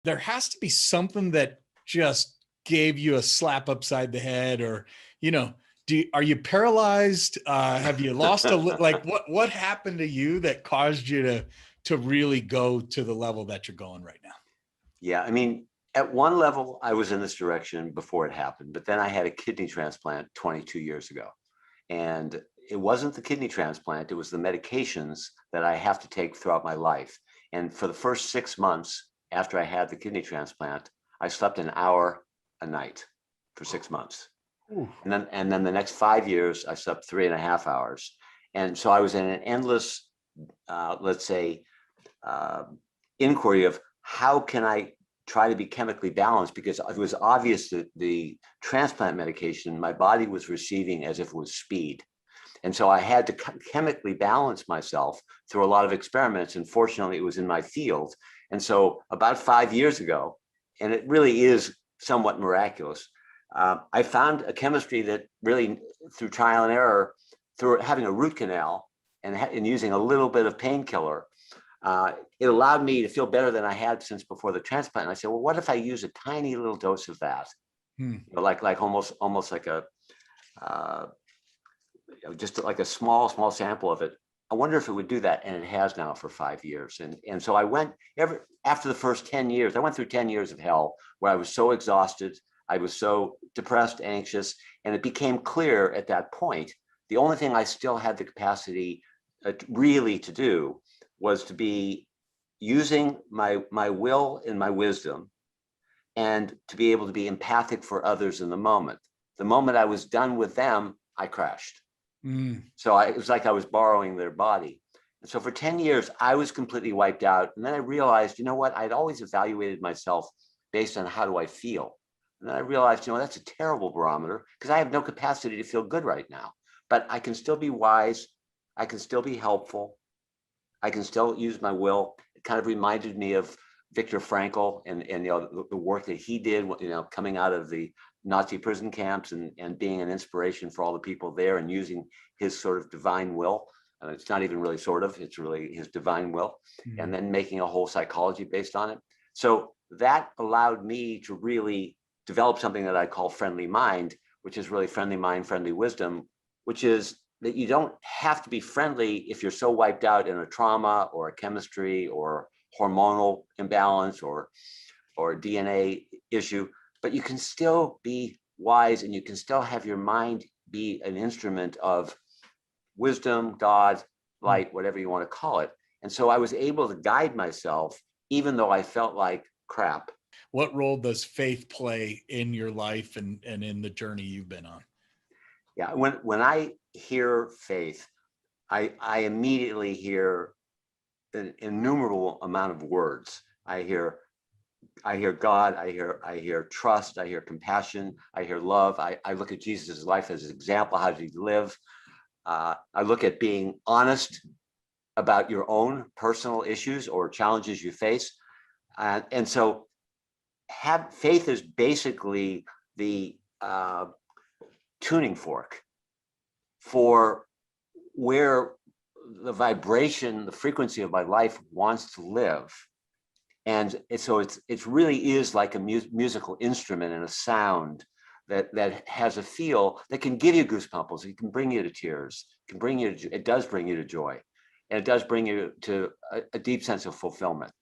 there has to be something that just gave you a slap upside the head, or, are you paralyzed? Have you lost like what happened to you that caused you to really go to the level that you're going right now? Yeah, I mean, at one level, I was in this direction before it happened, but then I had a kidney transplant 22 years ago. And it wasn't the kidney transplant, it was the medications that I have to take throughout my life. And for the first 6 months after I had the kidney transplant, I slept an hour a night for 6 months. Ooh. And then the next 5 years, I slept 3.5 hours. And so I was in an endless, let's say, inquiry of how can I try to be chemically balanced, because it was obvious that the transplant medication my body was receiving as if it was speed. And so I had to chemically balance myself through a lot of experiments. And fortunately, it was in my field. And so about 5 years ago, and it really is somewhat miraculous, I found a chemistry that really, through trial and error, through having a root canal and using a little bit of painkiller, it allowed me to feel better than I had since before the transplant. And I said, well, what if I use a tiny little dose of that? Like almost like a just like a small sample of it. I wonder if it would do that. And it has now for 5 years. And so I went after the first 10 years, I went through 10 years of hell where I was so exhausted. I was so depressed, anxious, and it became clear at that point, the only thing I still had the capacity really to do was to be using my will and my wisdom, and to be able to be empathic for others in the moment. The moment I was done with them, I crashed. So it was like I was borrowing their body. And so for 10 years, I was completely wiped out. And then I realized, you know what? I'd always evaluated myself based on how do I feel. And then I realized, that's a terrible barometer, because I have no capacity to feel good right now. But I can still be wise. I can still be helpful. I can still use my will. It kind of reminded me of Viktor Frankl and the work that he did, coming out of the Nazi prison camps and being an inspiration for all the people there, and using his sort of divine will. It's not even really sort of, it's really his divine will, and then making a whole psychology based on it. So that allowed me to really develop something that I call friendly mind, which is really friendly mind, friendly wisdom, which is that you don't have to be friendly if you're so wiped out in a trauma or a chemistry or hormonal imbalance or DNA issue, but you can still be wise, and you can still have your mind be an instrument of wisdom, God, light, whatever you want to call it. And so I was able to guide myself, even though I felt like crap. What role does faith play in your life and in the journey you've been on? Yeah, when I hear faith, I immediately hear an innumerable amount of words. I hear God, I hear trust, I hear compassion, I hear love. I look at Jesus' life as an example. How did he live? I look at being honest about your own personal issues or challenges you face. And so faith is basically the tuning fork for where the vibration, the frequency of my life wants to live. And so it really is like a musical instrument and a sound that has a feel that can give you goosebumps. It can bring you to tears. It does bring you to joy, and it does bring you to a deep sense of fulfillment.